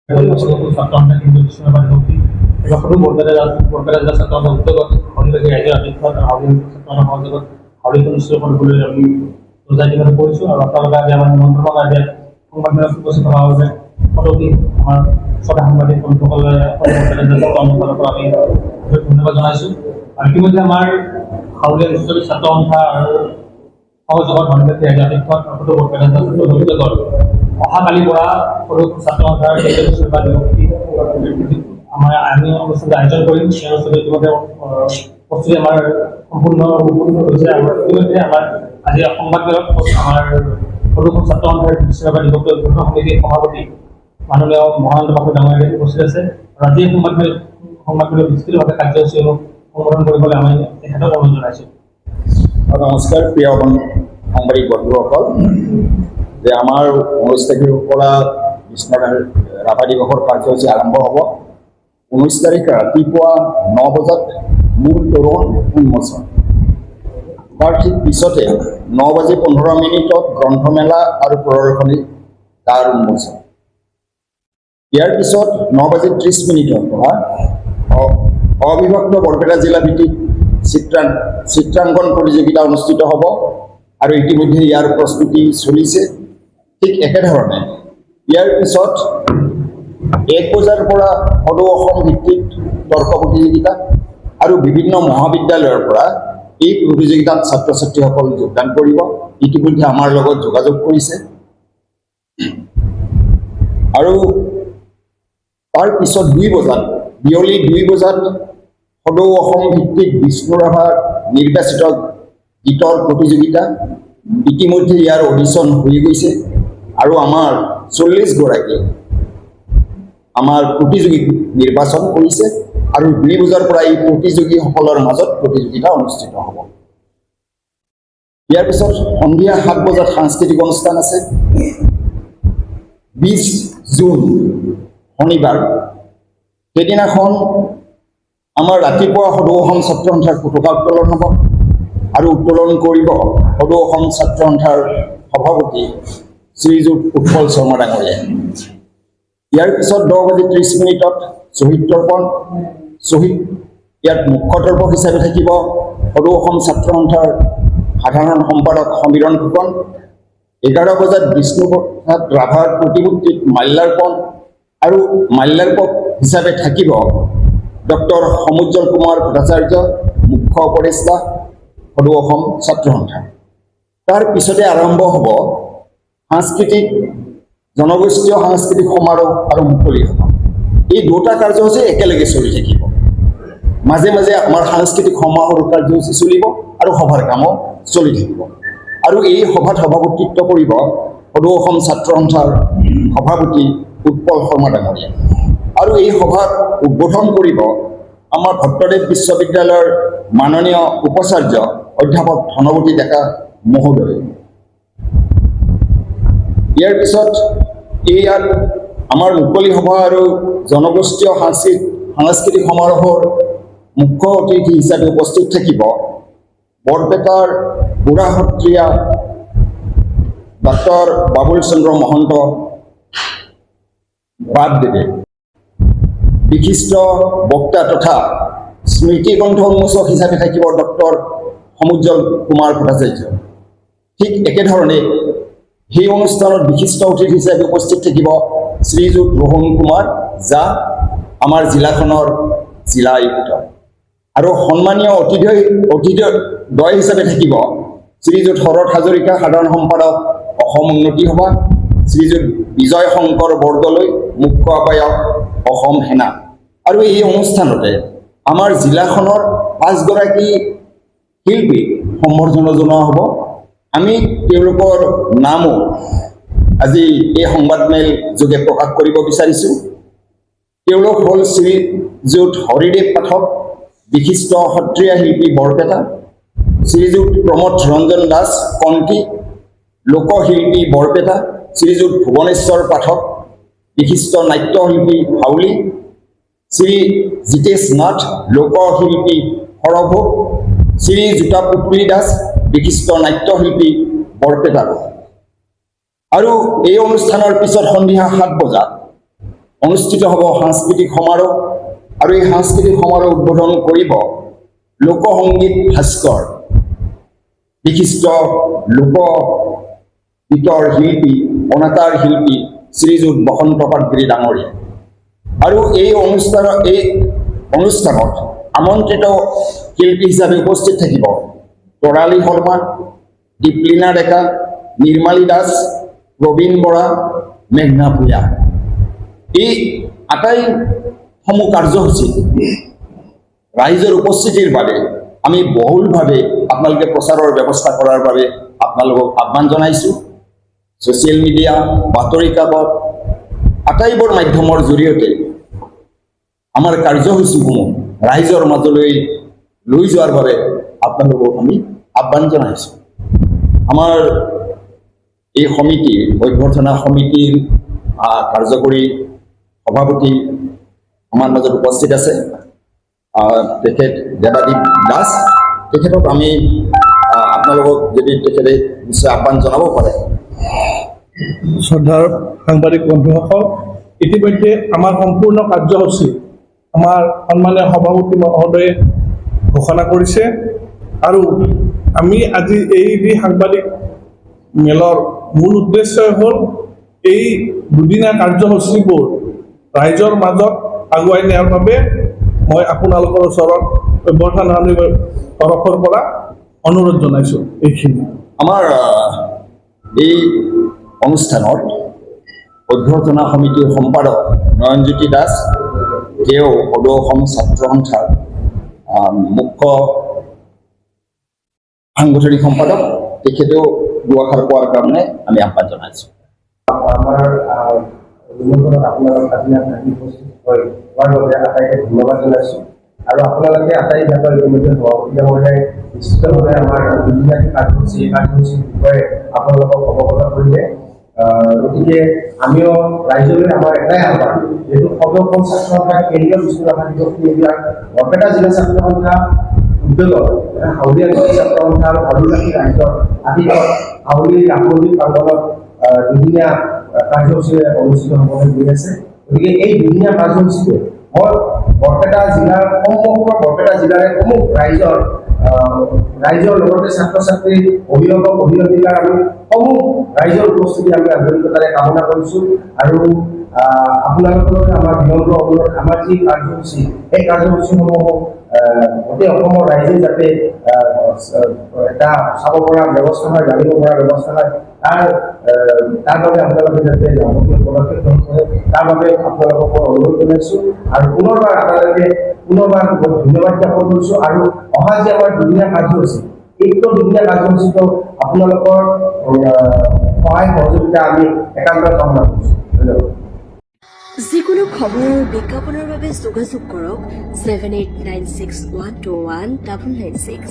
ছাত্ৰসন্থা কিন্তু বিশ্বনাথ নদী এবাৰ সৰু বৰপেটা জিলা ছাত্ৰসন্থা উদ্যোগত শনিবাৰে ৰাইজৰ আধ্যক্ষত হাউলি ছাত্ৰসন্থা সহযোগত হাউলি অনুষ্ঠিত কৰিবলৈ আমি ইতিমধ্যে কৰিছোঁ আৰু আপোনালোকে আজি আমাৰ নিমন্ত্ৰণৰ কাৰণে সংবাদমেলত উপস্থিত হোৱাৰ বাবে সকলোকে আমাৰ ছটা সাংবাদিক বন্ধুসকলে বৰপেটা জিলা ছাত্ৰসন্থাৰ পৰা আমি ধন্যবাদ জনাইছোঁ। আৰু ইতিমধ্যে আমাৰ হাউলি অনুষ্ঠিত ছাত্ৰসন্থা আৰু সহযোগত শনিবাৰে ৰাইজৰ আধ্যক্ষত সৰু বৰপেটা জিলা ছাত্ৰসন্থা উদ্যোগত অহাকালিৰ পৰা সৰু ছাত্ৰসন্থাৰ আমি অনুষ্ঠানটো আয়োজন কৰিম। সেই অনুষ্ঠানটো ইতিমধ্যে প্ৰস্তুতি আমাৰ সম্পূৰ্ণ হৈছে আৰু ইতিমধ্যে আমাৰ আজি সংবাদমেলত আমাৰ সৰু ছাত্ৰসন্থাৰ বিশ্বনাথ বিভক্ত উদ্বোধন সমিতিৰ সভাপতি মাননীয় মহানন্দ বাবু ডাঙৰীয়া উপস্থিত আছে আৰু আজি সংবাদমেলত বিস্তৃতভাৱে কাৰ্যসূচী সম্বোধন কৰিবলৈ আমি তেখেতক অনুৰোধ জনাইছোঁ। নমস্কাৰ প্ৰিয় সাংবাদিক বন্ধুসকল, যে আমাৰ 19 তাৰিখৰ পৰা বিশ্বনাথ ৰাভা দিৱসৰ কাৰ্যসূচী আৰম্ভ হ'ব। 19 তাৰিখ ৰাতিপুৱা 9 বজাত মূল তোৰণ উন্মোচন, তাৰ ঠিক পিছতে 9:15 গ্ৰন্থমেলা আৰু প্ৰদৰ্শনী তাৰ উন্মোচন। ইয়াৰ পিছত 9:30 পৰা অবিভক্ত বৰপেটা জিলা ভিত্তিক চিত্ৰাংকন প্ৰতিযোগিতা অনুষ্ঠিত হ'ব আৰু ইতিমধ্যে ইয়াৰ প্ৰস্তুতি চলিছে। ঠিক একেধৰণে ইয়াৰ পিছত 1 বজাৰ পৰা সদৌ অসম ভিত্তিক তৰ্ক প্ৰতিযোগিতা আৰু বিভিন্ন মহাবিদ্যালয়ৰ পৰা এই প্ৰতিযোগিতাত ছাত্ৰ ছাত্ৰীসকল যোগদান কৰিব। ইতিমধ্যে আমাৰ লগত যোগাযোগ কৰিছে আৰু তাৰ পিছত 2 বজাত বিয়লি 2 বজাত সদৌ অসম ভিত্তিক বিষ্ণু ৰাভাৰ নিৰ্বাচিত গীতৰ প্ৰতিযোগিতা। ইতিমধ্যে ইয়াৰ অডিশ্যন হৈ গৈছে আৰু আমাৰ 40 গৰাকী আমাৰ প্ৰতিযোগীক নিৰ্বাচন কৰিছে আৰু 2 বজাৰ পৰা এই প্ৰতিযোগীসকলৰ মাজত প্ৰতিযোগিতা অনুষ্ঠিত হ'ব। ইয়াৰ পিছত সন্ধিয়া 7 বজাত সাংস্কৃতিক অনুষ্ঠান আছে। 20 জুন শনিবাৰ সেইদিনাখন আমাৰ ৰাতিপুৱা সদৌ অসম ছাত্ৰ সন্থাৰ পতাকা উত্তোলন হ'ব আৰু উত্তোলন কৰিব সদৌ অসম ছাত্ৰ সন্থাৰ সভাপতি শ্ৰীযুত উৎপল শৰ্মা ডাঙৰীয়াই। ইয়াৰ পিছত 10:30 শ্বহীদ তৰ্পণ। ইয়াত মুখ্য দৰ্শক হিচাপে থাকিব সদৌ অসম ছাত্ৰ সন্থাৰ সাধাৰণ সম্পাদক সমীৰণ ফুকন। 11 বজাত বিষ্ণুপ্ৰসাদ ৰাভাৰ প্ৰতিমূৰ্তিত মাল্যাৰ্পণ আৰু মাল্যাৰ্পক হিচাপে থাকিব ডক্টৰ সমুজ্জ্বল কুমাৰ ভট্টাচাৰ্য, মুখ্য উপদেষ্টা সদৌ অসম ছাত্ৰ সন্থা। তাৰ পিছতে আৰম্ভ হ'ব জনগোষ্ঠীয় সাংস্কৃতিক সমাৰোহ আৰু মুকলি সভা। এই দুটা কাৰ্যসূচী একেলগে চলি থাকিব। মাজে মাজে আমাৰ সাংস্কৃতিক সমাৰোহ কাৰ্যসূচী চলিব আৰু সভাৰ কামো চলি থাকিব। আৰু এই সভাত সভাপতিত্ব কৰিব সদৌ অসম ছাত্ৰ সন্থাৰ সভাপতি উৎপল শৰ্মা ডাঙৰীয়া আৰু এই সভাত উদ্বোধন কৰিব আমাৰ ভট্টদেৱ বিশ্ববিদ্যালয়ৰ মাননীয় উপাচাৰ্য অধ্যাপক ধনৱতী ডেকা মহোদয়। ইয়াৰ পিছত ইয়াত আমাৰ মুকলি সভা আৰু জনগোষ্ঠীয় সাংস্কৃতিক সমাৰোহৰ মুখ্য অতিথি হিচাপে উপস্থিত থাকিব বৰপেটাৰ বুঢ়া সত্ৰীয়া ডক্টৰ বাবুল চন্দ্ৰ মহন্ত বাপদেৱে। বিশিষ্ট বক্তা তথা স্মৃতি গ্ৰন্থ উন্মোচক হিচাপে থাকিব ডক্টৰ সমুজ্জ্বল কুমাৰ ভট্টাচাৰ্য। ঠিক একেধৰণে সেই অনুষ্ঠানত বিশিষ্ট অতিথি হিচাপে উপস্থিত থাকিব শ্ৰীযুত ৰোহন কুমাৰ জা, আমাৰ জিলাখনৰ জিলা আয়ুক্ত। আৰু সন্মানীয় অতিথিদ্বয় হিচাপে থাকিব শ্ৰীযুত শৰৎ হাজৰিকা, সাধাৰণ সম্পাদক অসম উন্নতি সভা, শ্ৰীযুত বিজয় শংকৰ বৰদলৈ, মুখ্য আহ্বায়ক অসম সেনা। আৰু এই অনুষ্ঠানতে আমাৰ জিলাখনৰ 5 গৰাকী শিল্পীক সম্বৰ্ধনা জনোৱা হ'ব। আমি তেওঁলোকৰ নামো আজি এই সংবাদমেল যোগে প্ৰকাশ কৰিব বিচাৰিছোঁ। তেওঁলোক হ'ল শ্ৰীযুত হৰিদেৱ পাঠক, বিশিষ্ট সত্ৰীয়া শিল্পী বৰপেটা, শ্ৰীযুত প্ৰমোদ ৰঞ্জন দাস কণ্ঠী, লোকশিল্পী বৰপেটা, শ্ৰীযুত ভুৱনেশ্বৰ পাঠক, বিশিষ্ট নাট্যশিল্পী হাউলি, শ্ৰী জিতেশ নাথ, লোকশিল্পী সৰভোগ, শ্ৰী জোতাপুত্ৰী দাস, বিশিষ্ট নাট্যশিল্পী বৰপেটা। আৰু এই অনুষ্ঠানৰ পিছত সন্ধিয়া 7 বজাত অনুষ্ঠিত হ'ব সাংস্কৃতিক সমাৰোহ আৰু এই সাংস্কৃতিক সমাৰোহ উদ্বোধন কৰিব লোকসংগীত ভাস্কৰ বিশিষ্ট লোকগীতৰ শিল্পী অনাতাঁৰ শিল্পী শ্ৰীযুত বসন্ত পাটগিৰি ডাঙৰীয়া আৰু এই অনুষ্ঠানত আমন্ত্ৰিত শিল্পী হিচাপে উপস্থিত থাকিব তৰালী শৰ্মা দীপলিনা ডেকা নিৰ্মালী দাস প্ৰবীণ বৰা মেঘনা ভূঞা এই আটাইসমূহ কাৰ্যসূচী ৰাইজৰ উপস্থিতিৰ বাবে আমি বহুলভাৱে আপোনালোকে প্ৰচাৰৰ ব্যৱস্থা কৰাৰ বাবে আপোনালোকক আহ্বান জনাইছোঁ ছ'চিয়েল মিডিয়া বাতৰি কাকত আটাইবোৰ মাধ্যমৰ জৰিয়তে আমাৰ কাৰ্যসূচীসমূহ ৰাইজৰ মাজলৈ লৈ যোৱাৰ বাবে আপোনালোকক আমি আহ্বান জনাইছোঁ আমাৰ এই সমিতিৰ অভ্যৰ্থনা সমিতিৰ কাৰ্যকৰী সভাপতি আমাৰ মাজত উপস্থিত আছে তেখেত দেৱাদীপ দাস তেখেতক আমি আপোনালোকক যদি তেখেতে নিশ্চয় আহ্বান জনাব পাৰে শ্ৰদ্ধাৰ সাংবাদিক বন্ধুসকল ইতিমধ্যে আমাৰ সম্পূৰ্ণ কাৰ্যসূচী আমাৰ সন্মানীয় সভাপতি মহোদয়ে ঘোষণা কৰিছে আৰু আমি আজি এই যি সাংবাদিক মেলৰ মূল উদ্দেশ্যই হ'ল এই দুদিনীয়া কাৰ্যসূচীবোৰ ৰাইজৰ মাজত আগুৱাই নিয়াৰ বাবে মই আপোনালোকৰ ওচৰত অভ্যৰ্থনা সমিতিৰ তৰফৰ পৰা অনুৰোধ জনাইছোঁ এইখিনি আমাৰ এই অনুষ্ঠানত অভ্যৰ্থনা সমিতিৰ সম্পাদক নয়নজ্যোতি দাস তেওঁ সদৌ অসম ছাত্ৰ সন্থাৰ মুখ্য সাংগঠনিক সম্পাদক তেখেতেও দুআষাৰ কোৱাৰ কাৰণে আমি আহ্বান জনাইছোঁ আমাৰ নিমন্ত্ৰণত আপোনালোক কাজিয়া থাকি উপস্থিত হৈ হোৱাৰ বাবে আটাইকে ধন্যবাদ জনাইছোঁ আৰু আপোনালোকে আটাই জাতৰ ইতিমধ্যে সভাপতি মহোদয়ে নিশ্চিতভাৱে আমাৰ দুদিনীয়া কাৰ্যসূচী এই কাৰ্যসূচীৰ বিষয়ে আপোনালোকক অৱগত কৰিলে গতিকে আমিও ৰাইজলৈ আমাৰ এটাই আহ্বান যিহেতু সদৌ অসম ছাত্ৰ সন্থা কেন্দ্ৰীয় বিষ্ণু ৰাভা দিৱস কেন্দ্ৰীয় বৰপেটা জিলা ছাত্ৰ সন্থা উদ্যোগত হাউলীয়া ছাত্ৰ সন্থা আৰু ভালুকাঠি ৰাইজৰ আদিত্যত হাউলী ৰামমন্দিৰ প্ৰাংগণত দুদিনীয়া কাৰ্যসূচী অনুষ্ঠিত হ'বলৈ গৈ আছে গতিকে এই দুদিনীয়া কাৰ্যসূচীটো মই বৰপেটা জিলাৰ সমগ্ৰ বৰপেটা জিলাৰে সমূহ ৰাইজৰ লগতে ছাত্ৰ ছাত্ৰী অভিভাৱক অভিভাৱিকাৰ আমি সমূহ ৰাইজৰ উপস্থিতি আমি আন্তৰিকতাৰে কামনা কৰিছোঁ আৰু আপোনালোকৰ আমাৰ বিনম্ৰ অনুৰোধ আমাৰ যি কাৰ্যসূচী এই কাৰ্যসূচীসমূহ গোটেই অসমৰ ৰাইজে যাতে এটা চাব পৰা ব্যৱস্থা হয় জানিব পৰা ব্যৱস্থা হয় তাৰ বাবে আপোনালোকে যাতে যাৱতীয় পদক্ষেপ গ্ৰহণ কৰে তাৰ বাবে আপোনালোকক মই অনুৰোধ জনাইছোঁ আৰু পুনৰবাৰ আপোনালোকে ধন্যবাদ জ্ঞাপন কৰিছোঁ আৰু অহা যি আমাৰ দুদিনীয়া কাৰ্যসূচী এইটো দুদিনীয়া কাৰ্যসূচীটো আপোনালোকৰ সহায় সহযোগিতা আমি একান্তৰে কামনা কৰিছোঁ ধন্যবাদ যিকোনো খবৰ আৰু বিজ্ঞাপনৰ বাবে যোগাযোগ কৰক 7896121996